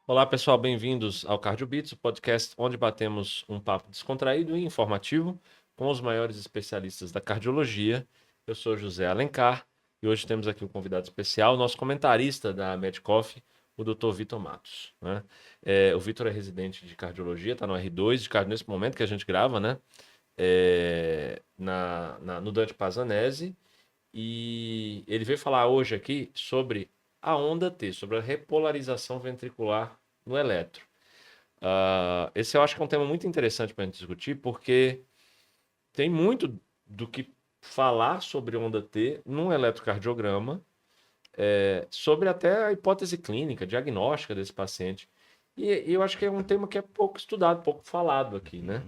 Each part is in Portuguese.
Olá, pessoal, bem-vindos ao Cardio Beats, o podcast onde batemos um papo descontraído e informativo com os maiores especialistas da cardiologia. Eu sou José Alencar e hoje temos aqui um convidado especial, nosso comentarista da Medcoff, o Dr. Vitor Matos, né? O Vitor é residente de cardiologia, está no R2 de cardio nesse momento que a gente grava, né? No Dante Pazanese, e ele veio falar hoje aqui sobre a onda T, sobre a repolarização ventricular no eletro. Esse eu acho que é um tema muito interessante para a gente discutir, porque tem muito do que falar sobre onda T num eletrocardiograma, sobre até a hipótese clínica, diagnóstica desse paciente. E eu acho que é um tema que é pouco estudado, pouco falado aqui, né?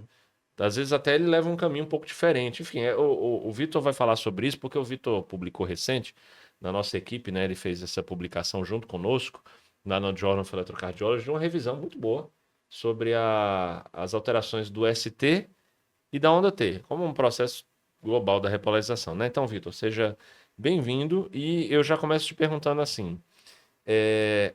Às vezes até ele leva um caminho um pouco diferente. Enfim, o Vitor vai falar sobre isso, porque o Vitor publicou recente, na nossa equipe, né? Ele fez essa publicação junto conosco, lá no Journal of Electrocardiology, uma revisão muito boa sobre as alterações do ST e da onda T, como um processo global da repolarização, né? Então, Vitor, seja bem-vindo. E eu já começo te perguntando assim, é,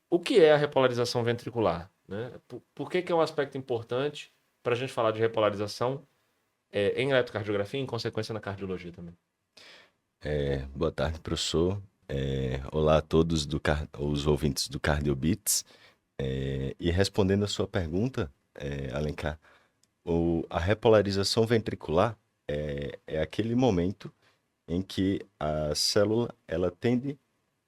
o que é a repolarização ventricular, né? Por que é um aspecto importante para a gente falar de repolarização em eletrocardiografia e, em consequência, na cardiologia também? Boa tarde, professor. Olá a todos os ouvintes do CardioBeats. E respondendo a sua pergunta, Alencar, a repolarização ventricular é aquele momento em que a célula ela tende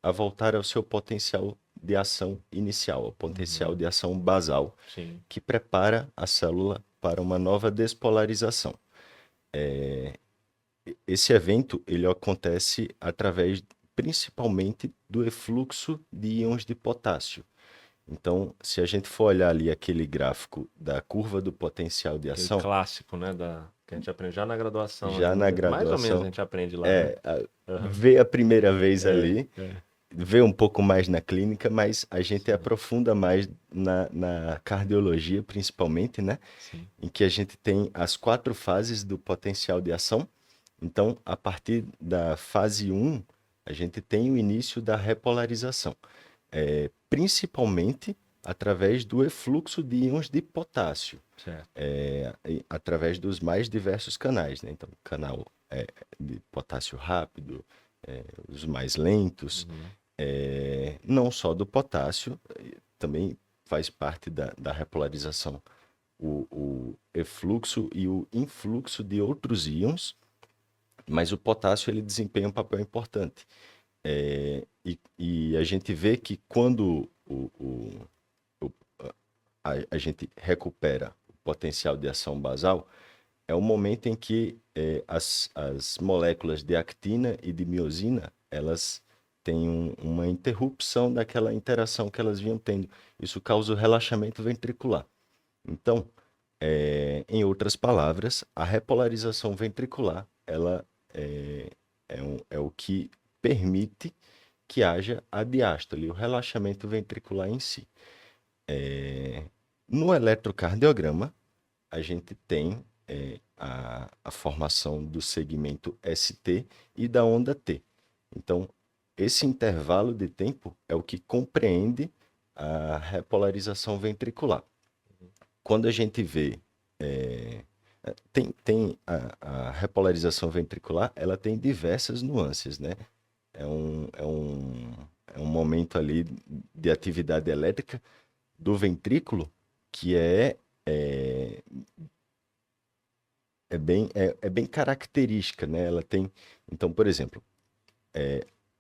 a voltar ao seu potencial de ação inicial, ao potencial Uhum. de ação basal, Sim. que prepara a célula para uma nova despolarização. Esse evento ele acontece através principalmente do efluxo de íons de potássio. Então, se a gente for olhar ali aquele gráfico da curva do potencial de Aquele ação, clássico, né, que a gente aprende já na graduação já ali, na mais ou menos a graduação, gente aprende lá, né? Aham. vê a primeira vez É, ali, é. vê um pouco mais na clínica, mas a gente Sim, aprofunda mais na cardiologia, principalmente, né? sim. Em que a gente tem as 4 fases do potencial de ação. Então, a partir da fase um, a gente tem o início da repolarização, principalmente através do efluxo de íons de potássio, Certo. através dos mais diversos canais, né? Então, canal de potássio rápido, os mais lentos, Uhum. não só do potássio, também faz parte da repolarização o efluxo e o influxo de outros íons, mas o potássio ele desempenha um papel importante. E a gente vê que quando o- a gente recupera o potencial de ação basal, é o momento em que as moléculas de actina e de miosina, elas têm uma interrupção daquela interação que elas vinham tendo. Isso causa o relaxamento ventricular. Então, em outras palavras, a repolarização ventricular, ela é o que permite que haja a diástole, o relaxamento ventricular em si. No eletrocardiograma, a gente tem a formação do segmento ST e da onda T. Então, esse intervalo de tempo é o que compreende a repolarização ventricular. Quando a gente vê tem a repolarização ventricular, ela tem diversas nuances, né? É um, é um, é um momento ali de atividade elétrica do ventrículo que é bem característica, né? Ela tem, então, por exemplo,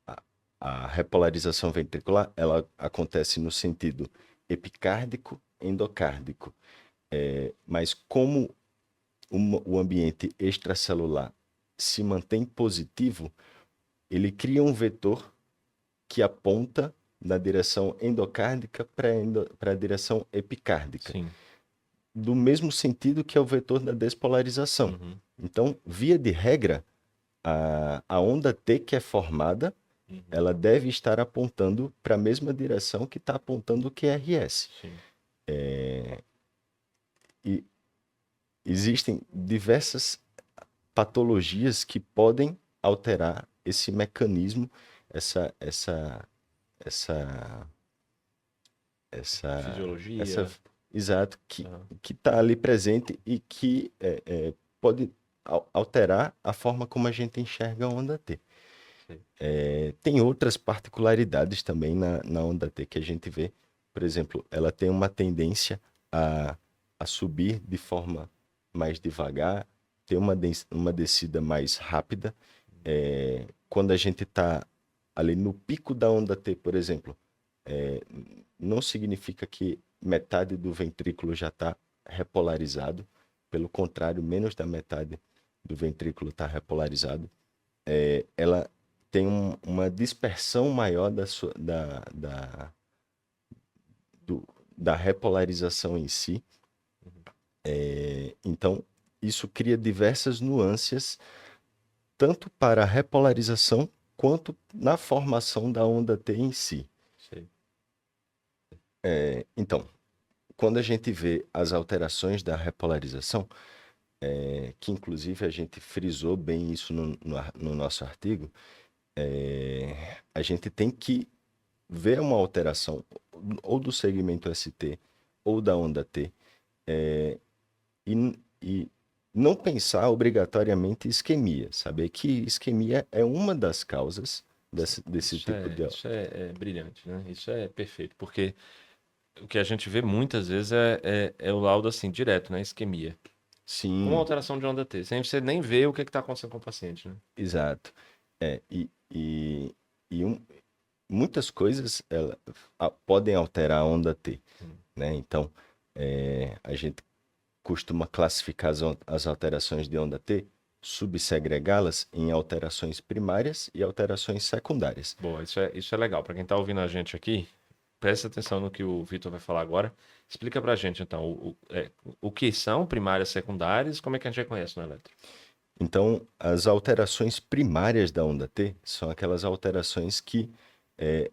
a, a repolarização ventricular, ela acontece no sentido epicárdico, endocárdico. Mas como o ambiente extracelular se mantém positivo, ele cria um vetor que aponta na direção endocárdica para a direção epicárdica, Sim. do mesmo sentido que é o vetor da despolarização. Uhum. Então, via de regra, a onda T que é formada, Uhum. ela deve estar apontando para a mesma direção que está apontando o QRS. Sim. E existem diversas patologias que podem alterar esse mecanismo, essa essa, essa, essa, Fisiologia. exato, Aham, que está ali presente e que pode alterar a forma como a gente enxerga a onda T. sei. Tem outras particularidades também na onda T que a gente vê. Por exemplo, ela tem uma tendência a, a subir de forma mais devagar, ter uma descida mais rápida. Quando a gente está ali no pico da onda T, por exemplo, é, não significa que metade do ventrículo já está repolarizado. Pelo contrário, menos da metade do ventrículo está repolarizado. Ela tem uma dispersão maior do- da repolarização em si. Então, isso cria diversas nuances, tanto para a repolarização quanto na formação da onda T em si. Sei. Então, quando a gente vê as alterações da repolarização, que inclusive a gente frisou bem isso no nosso artigo, a gente tem que ver uma alteração ou do segmento ST ou da onda T, e não pensar obrigatoriamente em isquemia, saber que isquemia é uma das causas desse tipo de... Isso é brilhante, né? Isso é perfeito, porque o que a gente vê muitas vezes é o laudo assim, direto, né? Isquemia. Com Sim, alteração de onda T, sem você nem ver o que está acontecendo com o paciente, né? exato. É, e, e, e muitas coisas podem alterar a onda T, Hum. né? Então, a gente costuma classificar as alterações de onda T, subsegregá-las em alterações primárias e alterações secundárias. Boa, isso é legal. Para quem está ouvindo a gente aqui, presta atenção no que o Vitor vai falar agora. Explica para a gente, então, o que são primárias e secundárias, como é que a gente reconhece no eletro? Então, as alterações primárias da onda T são aquelas alterações que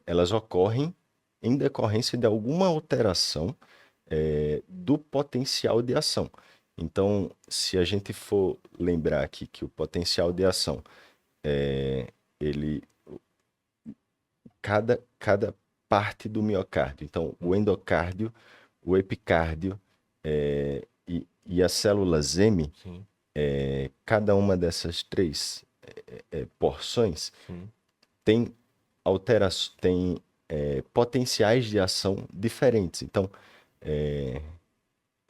elas ocorrem em decorrência de alguma alteração do potencial de ação. Então, se a gente for lembrar aqui que o potencial de ação, ele, cada parte do miocárdio, então o endocárdio, o epicárdio e as células M, Sim, cada uma dessas três porções sim. tem potenciais de ação diferentes. Então,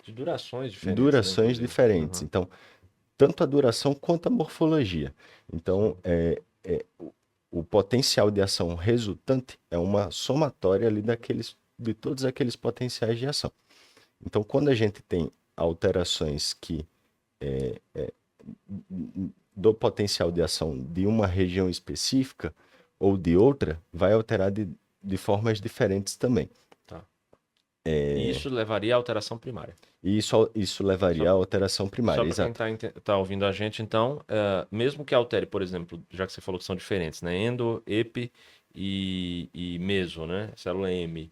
De durações diferentes, né, durações inclusive. diferentes. Aham, Então, tanto a duração quanto a morfologia. Então, sim. o potencial de ação resultante é uma somatória ali de todos aqueles potenciais de ação. Então, quando a gente tem alterações do potencial de ação de uma região específica ou de outra, vai alterar de formas diferentes também. Tá. E isso levaria à alteração primária. E isso levaria Só, à alteração só primária, para quem exato. está ouvindo a gente, então, mesmo que altere, por exemplo, já que você falou que são diferentes, né? Endo, epi e meso, né? Célula M.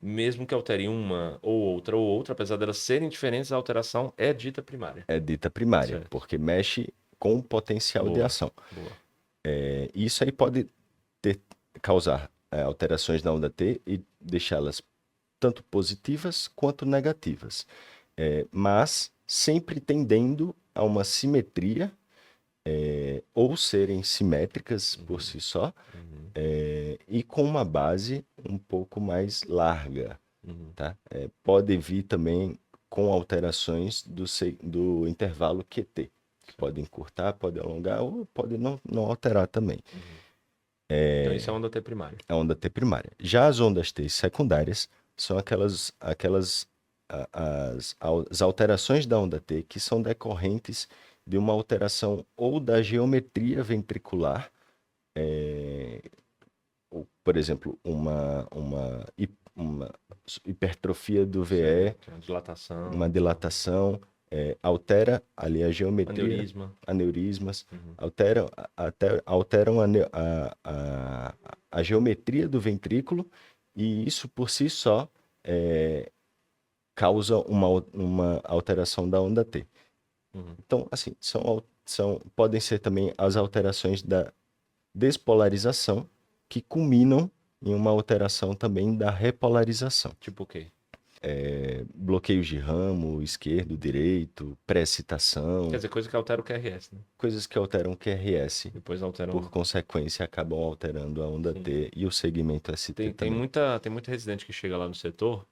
Mesmo que altere uma ou outra, apesar delas serem diferentes, a alteração é dita primária. É dita primária, Certo. porque mexe com o potencial de Boa, ação. boa. Isso aí pode causar alterações na onda T e deixá-las tanto positivas quanto negativas, mas sempre tendendo a uma simetria ou serem simétricas por Uhum, si só, uhum, e com uma base um pouco mais larga, uhum. tá? Pode vir também com alterações do intervalo QT, que Certo. pode encurtar, pode alongar ou pode não alterar também. Uhum. Então, isso é onda T primária. A onda T primária. Já as ondas T secundárias são as alterações da onda T que são decorrentes de uma alteração ou da geometria ventricular, ou, por exemplo, uma hipertrofia do VE, Certo. Dilatação, uma dilatação, altera ali a geometria, aneurisma. aneurismas, Uhum. alteram a geometria do ventrículo, e isso por si só causa uma alteração da onda T. Uhum. Então, assim, podem ser também as alterações da despolarização que culminam em uma alteração também da repolarização. Tipo o quê? Bloqueios de ramo, esquerdo, direito, Quer precitação, dizer, coisa que altera o QRS, né? coisas que alteram o QRS, Depois alteram. por consequência, acabam alterando a onda Sim. T e o segmento ST Tem também. muita residente que chega lá no setor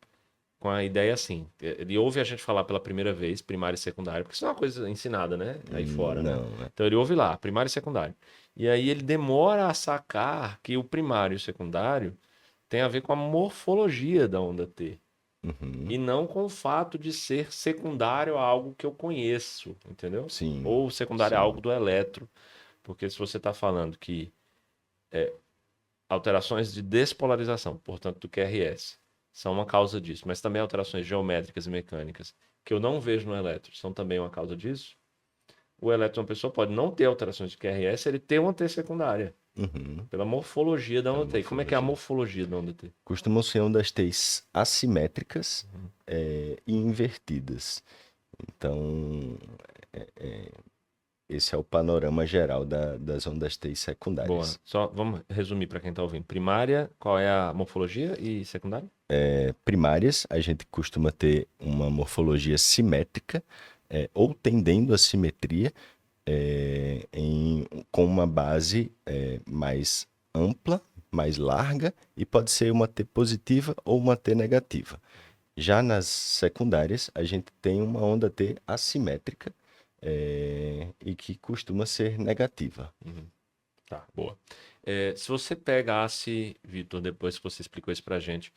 com a ideia assim. Ele ouve a gente falar pela primeira vez, primário e secundário, porque isso é uma coisa ensinada, né? Aí fora, né? Não, né? Então ele ouve lá, primário e secundário. E aí ele demora a sacar que o primário e o secundário tem a ver com a morfologia da onda T. Uhum. E não com o fato de ser secundário a algo que eu conheço, entendeu? Sim, Ou secundário a sim. algo do elétron. Porque se você está falando que alterações de despolarização, portanto, do QRS, são uma causa disso, mas também alterações geométricas e mecânicas, que eu não vejo no elétron, são também uma causa disso. O elétron, uma pessoa pode não ter alterações de QRS, ele ter uma T secundária, Uhum. pela morfologia da Pela onda T. E como é que é a morfologia. morfologia da onda T? Costumam ser ondas T's assimétricas e invertidas. Então, esse é o panorama geral das ondas T Boa. secundárias. Só vamos resumir para quem está ouvindo. Primária, qual é a morfologia? E secundária? Primárias, a gente costuma ter uma morfologia simétrica, ou tendendo à simetria, com uma base mais ampla, mais larga, e pode ser uma T positiva ou uma T negativa. Já nas secundárias, a gente tem uma onda T assimétrica, e que costuma ser negativa. Tá, boa. Se você pegasse, Vitor, depois que você explicou isso pra gente,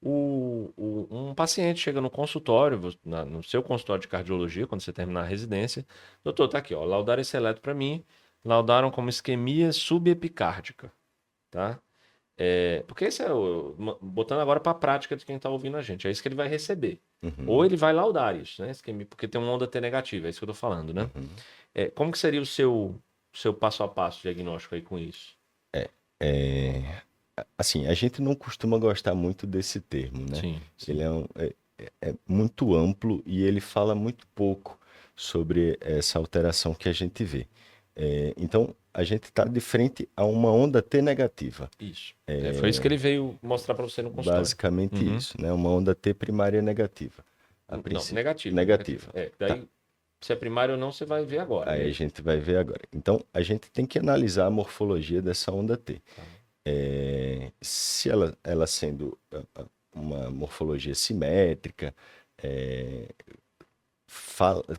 um paciente chega no consultório, no seu consultório de cardiologia, quando você terminar a residência, doutor, tá aqui, ó, laudaram esse eletro para mim, laudaram como isquemia subepicárdica, tá? Porque esse é botando agora para a prática de quem está ouvindo a gente, é isso que ele vai receber. Ou Uhum, ele vai laudar isso, né? Isquemia, porque tem uma onda T negativa, é isso que eu tô falando, né? uhum. Como que seria o seu passo a passo diagnóstico aí com isso? É, assim, a gente não costuma gostar muito desse termo, né? Sim, Ele sim. é muito amplo e ele fala muito pouco sobre essa alteração que a gente vê. Então, a gente está de frente a uma onda T negativa. Isso. Foi isso que ele veio mostrar para você no consultório. Basicamente Uhum. isso, né? Uma onda T primária negativa, a Não, princípio. negativo, negativo. Negativa. Tá. Daí, se é primário ou não, você vai ver agora. E Aí a aí? gente vai ver agora. Então, a gente tem que analisar a morfologia dessa onda T. Tá. Se ela sendo uma morfologia simétrica,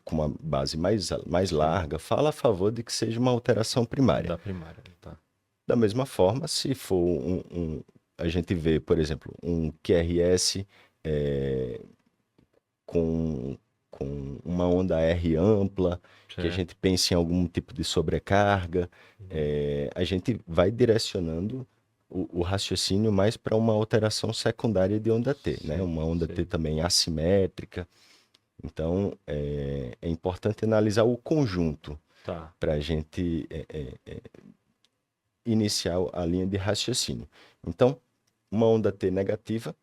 com uma base mais Sim, larga, fala a favor de que seja uma alteração primária. da primária, tá. Da mesma forma, se for a gente vê, por exemplo, um QRS é, com uma onda R ampla, que a Certo. gente pense em algum tipo de sobrecarga, a gente vai direcionando o raciocínio mais para uma alteração secundária de onda T, né? Sim, Uma onda T sei. também assimétrica. Então, é importante analisar o conjunto Tá. para a gente iniciar a linha de raciocínio. Então, uma onda T negativa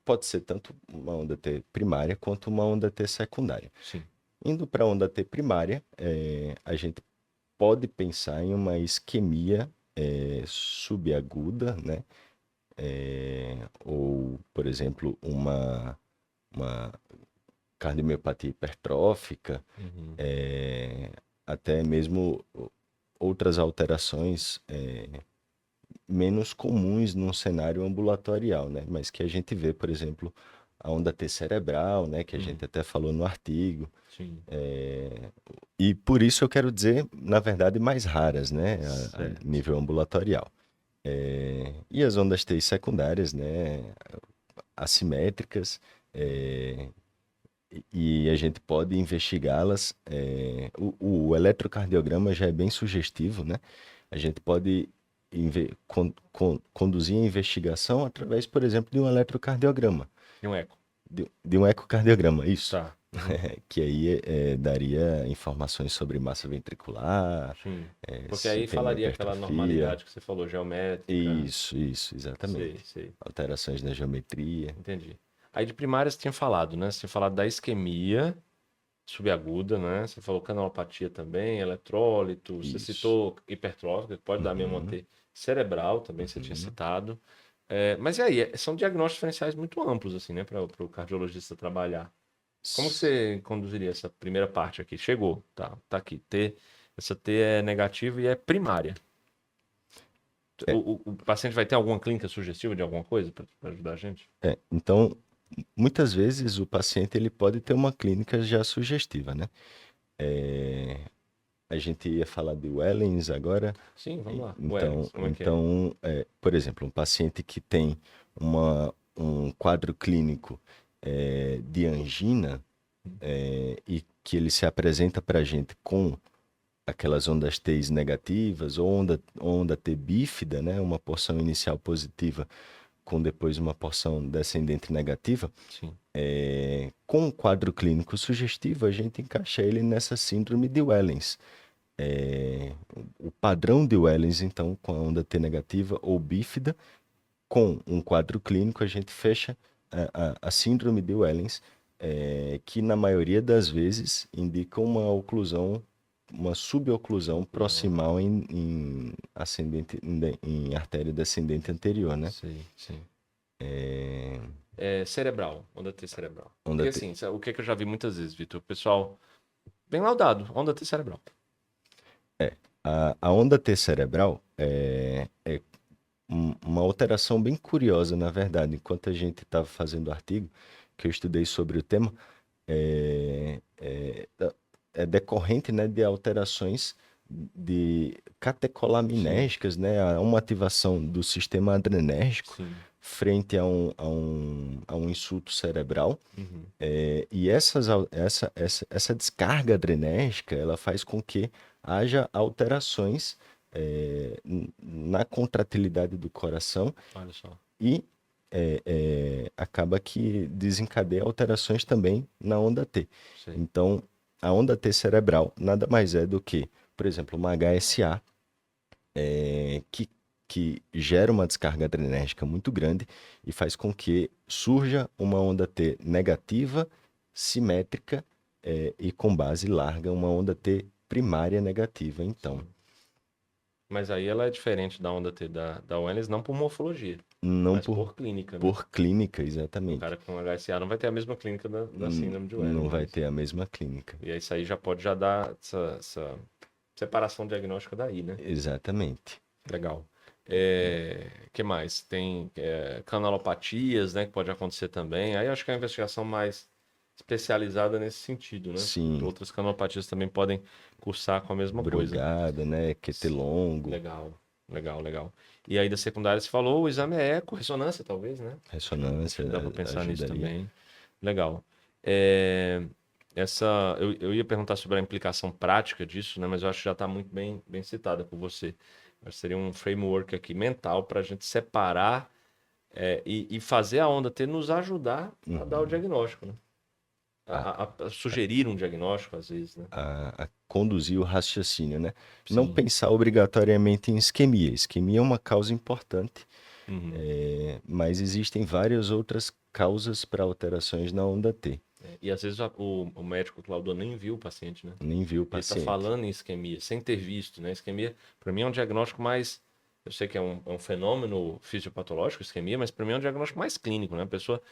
pode ser tanto uma onda T primária quanto uma onda T secundária. Sim. Indo para a onda T primária, a gente pode pensar em uma isquemia subaguda, né? Ou, por exemplo, uma cardiomiopatia hipertrófica, Uhum. até mesmo outras alterações menos comuns num cenário ambulatorial, né? Mas que a gente vê, por exemplo, a onda T cerebral, né? Que a gente até falou no artigo. Sim. E por isso eu quero dizer, na verdade, mais raras, né? A Certo. nível ambulatorial. E as ondas T secundárias, né? Assimétricas, e a gente pode investigá-las. O eletrocardiograma já é bem sugestivo, né? A gente pode conduzir a investigação através, por exemplo, de um eletrocardiograma, E um eco. de um ecocardiograma, isso. Tá. Uhum. Que aí daria informações sobre massa ventricular, Sim. Porque se aí tem uma falaria aquela hipertrofia. normalidade que você falou, geométrica. Isso, Sei, exatamente. sei. Alterações na geometria. Entendi. Aí de primária você tinha falado, né? Você tinha falado da isquemia subaguda, né? Você falou canalopatia também, eletrólito, você Isso. citou hipertrófica, pode dar mesmo uma Uhum. T cerebral também você tinha Uhum. citado. Mas e aí, são diagnósticos diferenciais muito amplos, assim, né, para o cardiologista trabalhar. Como que S- você conduziria essa primeira parte aqui? Chegou, tá aqui. Essa T é negativa e é primária. É, O paciente vai ter alguma clínica sugestiva de alguma coisa para ajudar a gente? então, muitas vezes o paciente ele pode ter uma clínica já sugestiva, né? É, a gente ia falar de Wellens agora. Sim, vamos lá. O Então, Wellings, como é que é? por exemplo, um paciente que tem um quadro clínico de angina e que ele se apresenta para a gente com aquelas ondas T negativas ou onda T bífida, né? Uma porção inicial positiva com depois uma porção descendente negativa. Sim. Com um quadro clínico sugestivo, a gente encaixa ele nessa síndrome de Wellens. O padrão de Wellens, então, com a onda T negativa ou bífida, com um quadro clínico, a gente fecha a síndrome de Wellens, que na maioria das vezes indica uma oclusão, uma suboclusão Conclusão. proximal em ascendente, em artéria descendente anterior, né? Sim, sim. É, Cerebral, onda T cerebral. onda Porque T, assim, o que que eu já vi muitas vezes, Vitor? O pessoal, bem laudado, onda T cerebral. a onda T cerebral é uma alteração bem curiosa, na verdade. Enquanto a gente estava fazendo o artigo, que eu estudei sobre o tema, é, é, é decorrente, né, de alterações de Sim, catecolaminérgicas, né, a uma ativação do sistema adrenérgico sim. frente a um insulto cerebral. Uhum. E essa descarga adrenérgica, ela faz com que haja alterações na contratilidade do coração Olha só. e acaba que desencadeia alterações também na onda T. Sei. Então, a onda T cerebral nada mais é do que, por exemplo, uma HSA, que gera uma descarga adrenérgica muito grande e faz com que surja uma onda T negativa, simétrica, e com base larga, uma onda T primária negativa. Então, Sim. Mas aí ela é diferente da onda T da Wellens, não por morfologia, não mas por clínica, né? por clínica, O exatamente. cara com HSA não vai ter a mesma clínica da síndrome de Não Wellens, vai né? ter a mesma clínica. E aí isso aí já pode já dar essa separação diagnóstica daí, né? Exatamente. Legal. Que mais? Tem canalopatias, né, que pode acontecer também. Aí eu acho que é uma investigação mais especializada nesse sentido, né? Sim, Outras canalopatias também podem cursar com a mesma coisa. Brugada, né? QT Sim. longo, Legal, legal, legal. E aí da secundária você falou, o exame é eco, ressonância talvez, né? Acho ressonância que dá para pensar nisso ajudaria. também. Legal. É, eu ia perguntar sobre a implicação prática disso, né? Mas eu acho que já está muito bem citada por você. Acho que seria um framework aqui mental para a gente separar e fazer a onda T nos ajudar a dar o Uhum. diagnóstico, né? A, A sugerir um diagnóstico, às vezes, né? a conduzir o raciocínio, né? Não Sim. pensar obrigatoriamente em isquemia. Isquemia é uma causa importante, Uhum. mas existem várias outras causas para alterações na onda T. E às vezes o médico Claudio nem viu o paciente, né? Nem viu o Ele está paciente. falando em isquemia, sem ter visto, né? Isquemia, para mim, é um diagnóstico mais. Eu sei que é um fenômeno fisiopatológico, isquemia, mas para mim é um diagnóstico mais clínico, né? A pessoa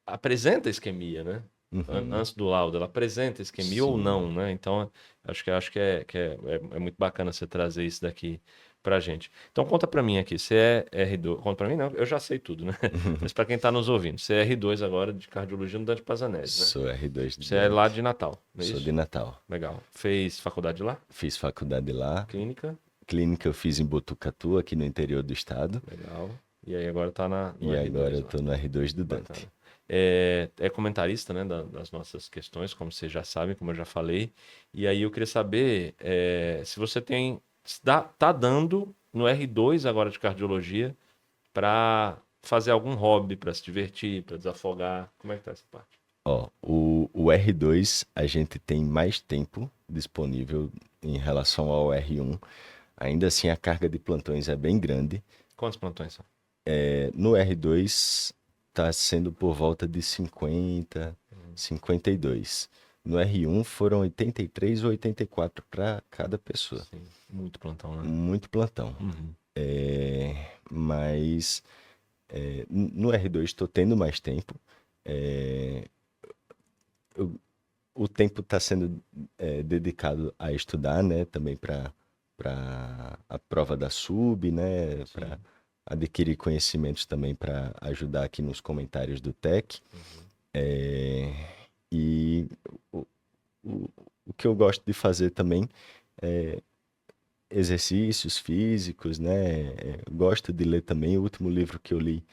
apresenta isquemia, né? Uhum. Antes do laudo, ela apresenta isquemia ou Sim. não, né? Então, acho que é muito bacana você trazer isso daqui pra gente. Então, conta pra mim aqui, você é R2, conta pra mim não, eu já sei tudo, né? Mas pra quem tá nos ouvindo, você é R2 agora de cardiologia no Dante Pazanese, né? Sou R2 do Você é lá Dante. de Natal, não é Sou de isso? Natal. Legal. Fez faculdade lá? Fiz faculdade lá. Clínica? Clínica eu fiz em Botucatu, aqui no interior do estado. Legal. E aí agora tá no E agora R2 eu lá. tô no R2 do Dante. Bacana. É comentarista, né, das nossas questões, como vocês já sabem, como eu já falei. E aí eu queria saber se você tá dando no R2 agora de cardiologia para fazer algum hobby, para se divertir, para desafogar. Como é que tá essa parte? Ó, o R2 a gente tem mais tempo disponível em relação ao R1. Ainda assim, a carga de plantões é bem grande. Quantos plantões são? No R2 está sendo por volta de 50, 52. No R1 foram 83 ou 84 para cada pessoa. Sim, muito plantão, né? Muito plantão. Uhum. Mas no R2 estou tendo mais tempo. É, eu- o tempo está sendo dedicado a estudar, né? Também para a prova da SUB, né? Para Sim. adquirir conhecimentos também para ajudar aqui nos comentários do TEC. Uhum. É, e o, o, o que eu gosto de fazer também é exercícios físicos, né? Gosto de ler também. O último livro que eu li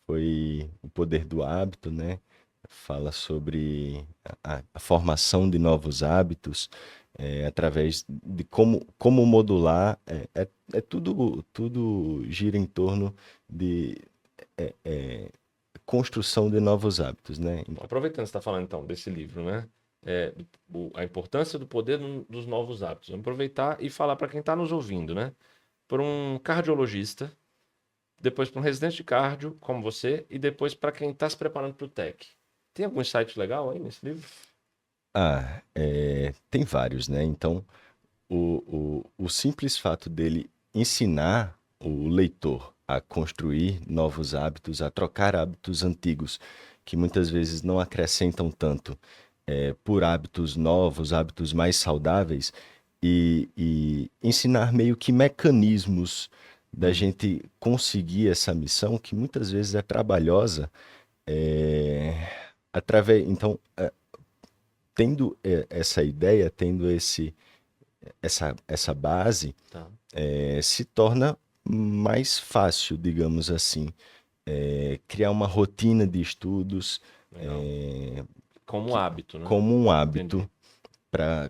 foi O Poder do Hábito, né? Fala sobre a formação de novos hábitos através de como modular. Tudo gira em torno de é, é, construção de novos hábitos, né? Bom, aproveitando que você está falando então desse livro, né? É, a importância do poder dos novos hábitos. Vamos aproveitar e falar para quem está nos ouvindo, né? Por um cardiologista, depois para um residente de cardio, como você, e depois para quem está se preparando para o TEC. Tem algum site legal aí nesse livro? Tem vários, né? Então, o simples fato dele ensinar o leitor a construir novos hábitos, a trocar hábitos antigos, que muitas vezes não acrescentam tanto, por hábitos novos, hábitos mais saudáveis, e ensinar meio que mecanismos da Uhum. gente conseguir essa missão, que muitas vezes é trabalhosa, é, então, tendo essa ideia, tendo essa base, Tá, se torna mais fácil, digamos assim, criar uma rotina de estudos legal. é, Como que- hábito, né? como um hábito, Entendi.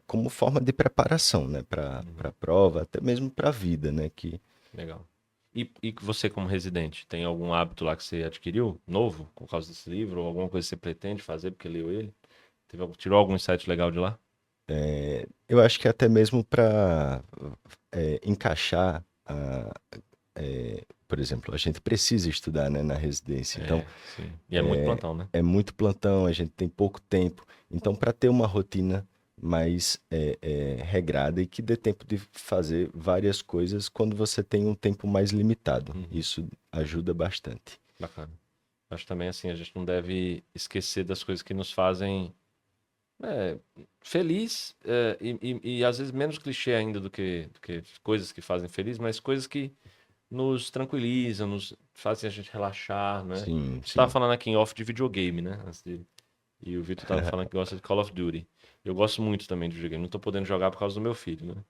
como forma de preparação, né, para Uhum. a prova, até mesmo para a vida, né, que Legal. E você, como residente, tem algum hábito lá que você adquiriu, novo, por causa desse livro? Ou alguma coisa que você pretende fazer porque leu ele? Tirou algum insight legal de lá? eu acho que até mesmo para encaixar por exemplo, a gente precisa estudar, né, na residência, então É, sim. E é muito plantão, né? é muito plantão, a gente tem pouco tempo. Então, para ter uma rotina mais regrada e que dê tempo de fazer várias coisas quando você tem um tempo mais limitado, Uhum. isso ajuda bastante. Bacana. Acho também assim, a gente não deve esquecer das coisas que nos fazem é, feliz e às vezes menos clichê ainda do que coisas que fazem feliz, mas coisas que nos tranquilizam, nos fazem a gente relaxar, né? Sim, Você estava sim. falando aqui em off de videogame, né? E o Vitor estava falando que gosta de Call of Duty. Eu gosto muito também de videogame. Não estou podendo jogar por causa do meu filho, né?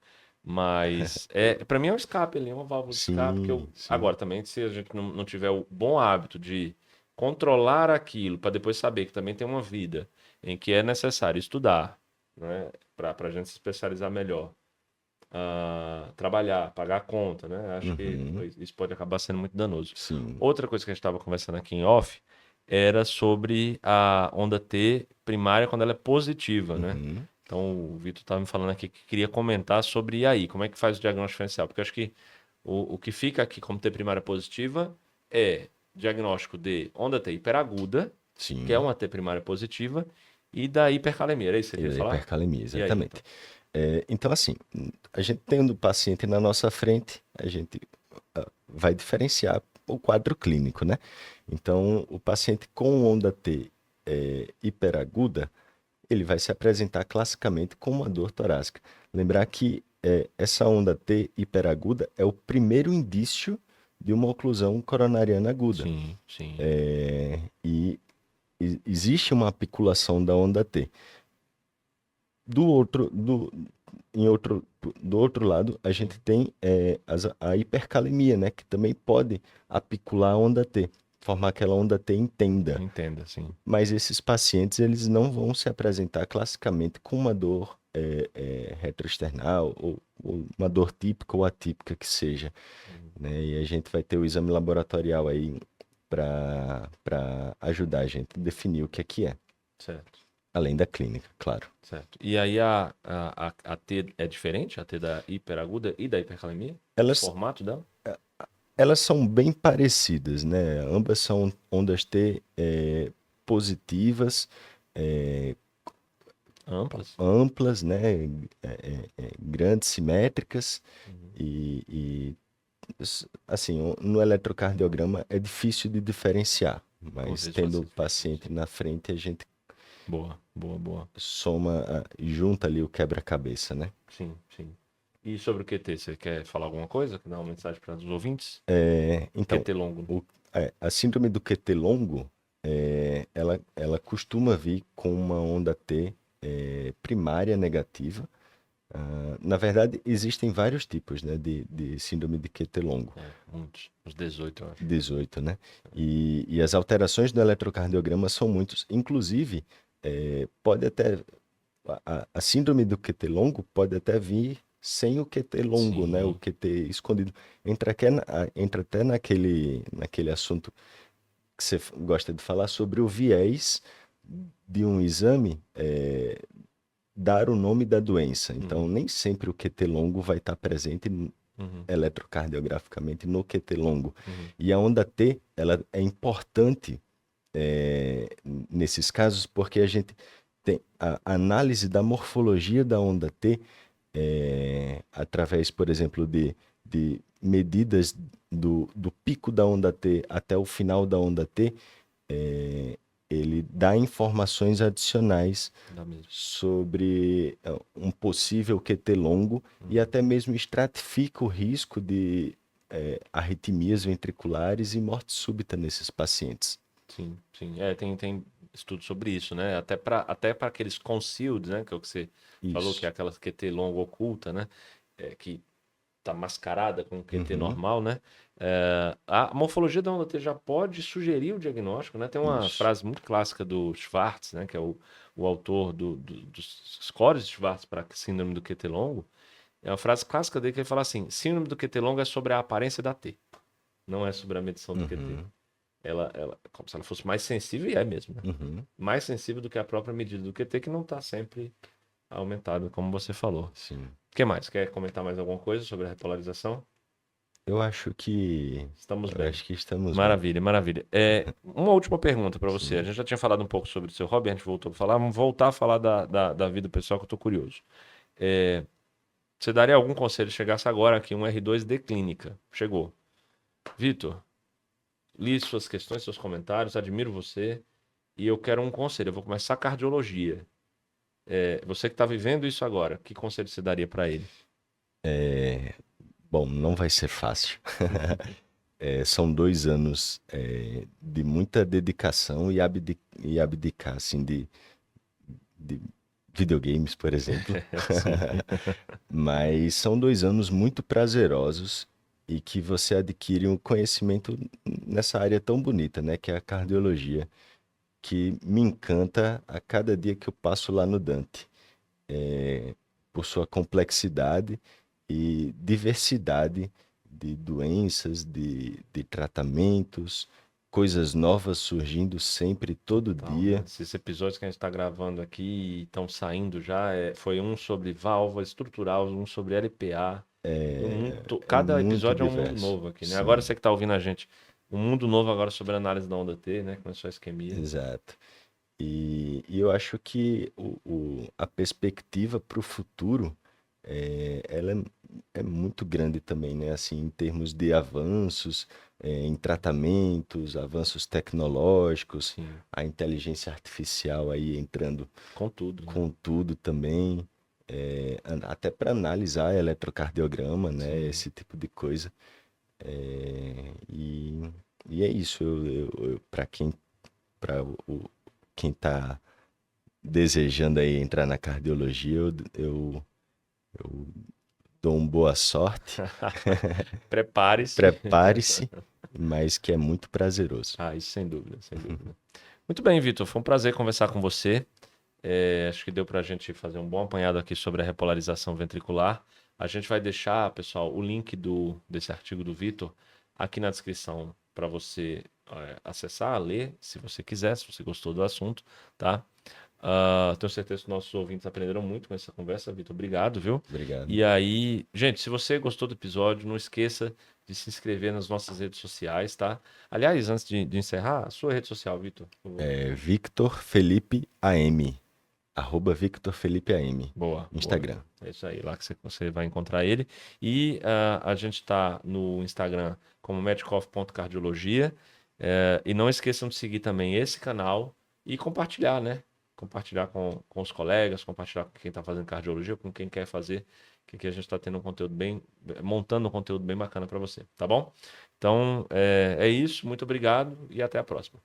Mas para mim é um escape ali, é uma válvula de escape que eu Sim, sim. agora também se a gente não tiver o bom hábito de controlar aquilo para depois saber que também tem uma vida em que é necessário estudar, né? Para a gente se especializar melhor, trabalhar, pagar a conta, né? Acho que Uhum, isso pode acabar sendo muito danoso. sim. Outra coisa que a gente estava conversando aqui em off era sobre a onda T primária quando ela é positiva, né? Uhum, Então o Vitor estava me falando aqui que queria comentar sobre e aí, como é que faz o diagnóstico diferencial? Porque eu acho que o que fica aqui como T primária positiva é diagnóstico de onda T hiperaguda, que é sim. uma T primária positiva, e da hipercalemia. Era isso que você E queria da falar? hipercalemia, E aí, então? exatamente. Então, assim, a gente tendo o paciente na nossa frente, a gente vai diferenciar o quadro clínico, né? Então, o paciente com onda T hiperaguda, ele vai se apresentar classicamente com uma dor torácica. Lembrar que essa onda T hiperaguda é o primeiro indício de uma oclusão coronariana aguda. Sim, sim. E existe uma apiculação da onda T. Do outro, do, em outro, do outro lado, a gente Sim. tem a hipercalemia, né? Que também pode apicular a onda T, formar aquela onda T em tenda. Entenda, sim. Mas esses pacientes, eles não vão se apresentar classicamente com uma dor retroesternal ou uma dor típica ou atípica que seja, Uhum. né? E a gente vai ter o exame laboratorial aí para ajudar a gente a definir o que é, Certo, além da clínica, claro. certo. E aí a T é diferente, a T da hiperaguda e da hipercalemia? O Elas, formato dela? elas são bem parecidas, né? Ambas são ondas T positivas, é, Amplas? amplas, né? Grandes, simétricas Uhum. e assim, no eletrocardiograma é difícil de diferenciar, Vou mas ver se tendo você o fez isso. paciente na frente, a gente Boa, boa, boa. soma e junta ali o quebra-cabeça, né? Sim, sim. E sobre o QT, você quer falar alguma coisa? Quer dar uma mensagem para os ouvintes? Então, QT longo. o- a síndrome do QT longo, ela costuma vir com uma onda T primária negativa. Na verdade, existem vários tipos, né, de síndrome de QT longo, Muitos. Uns 18, eu acho. 18, né? E as alterações no eletrocardiograma são muitos. Inclusive, pode até a síndrome do QT longo pode até vir sem o QT longo, né? O Sim. QT escondido. Entra até naquele assunto que você gosta de falar sobre o viés de um exame dar o nome da doença. Então, Uhum, nem sempre o QT longo vai estar presente uhum, eletrocardiograficamente no QT longo. uhum. E a onda T, ela é importante nesses casos porque a gente tem a análise da morfologia da onda T através, por exemplo, de medidas do pico da onda T até o final da onda T, ele dá informações adicionais Dá mesmo. sobre um possível QT longo e Uhum. até mesmo estratifica o risco de arritmias ventriculares e morte súbita nesses pacientes. Sim, sim. Tem estudo sobre isso, né? Até para aqueles concealed, né? Que é o que você falou, que é Isso. aquela QT longo oculta, né? Que tá mascarada com o QT Uhum. normal, né? A morfologia da onda T já pode sugerir o diagnóstico, né? Tem uma Isso. frase muito clássica do Schwartz, né? Que é o autor dos scores de Schwartz para síndrome do QT longo. É uma frase clássica dele que ele fala assim: síndrome do QT longo é sobre a aparência da T, não é sobre a medição do QT. Uhum. Ela, como se ela fosse mais sensível, e é mesmo, né? Uhum. Mais sensível do que a própria medida do QT, que não está sempre aumentada, como você falou. Sim. O que mais? Quer comentar mais alguma coisa sobre a repolarização? Eu acho que Estamos eu bem. acho que estamos bem. Maravilha, maravilha. Uma última pergunta para você. A Sim. gente já tinha falado um pouco sobre o seu hobby, a gente voltou a falar, vamos voltar a falar da vida pessoal que eu estou curioso. É, Você daria algum conselho se chegasse agora aqui, um R2 de clínica? Chegou. Vitor, li suas questões, seus comentários, admiro você e eu quero um conselho. Eu vou começar cardiologia. Você que está vivendo isso agora, que conselho você daria para ele? Bom, não vai ser fácil. São 2 anos de muita dedicação e abdicar assim, de videogames, por exemplo. Sim. Mas são 2 anos muito prazerosos e que você adquire um conhecimento nessa área tão bonita, né? Que é a cardiologia, que me encanta a cada dia que eu passo lá no Dante, por sua complexidade e diversidade de doenças, de tratamentos, coisas novas surgindo sempre, todo Total, né? dia. Esses episódios que a gente está gravando aqui e estão saindo já, foi um sobre válvula estrutural, um sobre LPA. É Cada muito episódio é um mundo diverso. novo aqui, né? Agora Sim, você que está ouvindo a gente, um mundo novo agora sobre a análise da onda T, né? Que não é só isquemia. exato. E eu acho que a perspectiva para o futuro, ela é muito grande também, né? Assim, em termos de avanços, em tratamentos, avanços tecnológicos, Sim, a inteligência artificial aí entrando com tudo, né? com tudo também, até para analisar eletrocardiograma, né? Sim. Esse tipo de coisa. E é isso. Para quem está desejando aí entrar na cardiologia, eu dou uma boa sorte. Prepare-se. Prepare-se, mas que é muito prazeroso. Ah, isso sem dúvida, sem dúvida. Muito bem, Vitor. Foi um prazer conversar com você. Acho que deu para a gente fazer um bom apanhado aqui sobre a repolarização ventricular. A gente vai deixar, pessoal, o link desse artigo do Vitor aqui na descrição para você acessar, ler, se você quiser, se você gostou do assunto, tá? Tenho certeza que nossos ouvintes aprenderam muito com essa conversa, Vitor. Obrigado, viu? Obrigado. E aí, gente, se você gostou do episódio, não esqueça de se inscrever nas nossas redes sociais, tá? Aliás, antes de encerrar, a sua rede social, Vitor, por favor. Victor Felipe AM. Victor Felipe AM, Boa, boa. Instagram. É isso aí, lá que você vai encontrar ele. E a gente está no Instagram como medcoff.cardiologia. E não esqueçam de seguir também esse canal e compartilhar, né? Compartilhar com os colegas, compartilhar com quem está fazendo cardiologia, com quem quer fazer, que aqui a gente está tendo um conteúdo montando um conteúdo bem bacana para você, tá bom? Então, é isso, muito obrigado e até a próxima.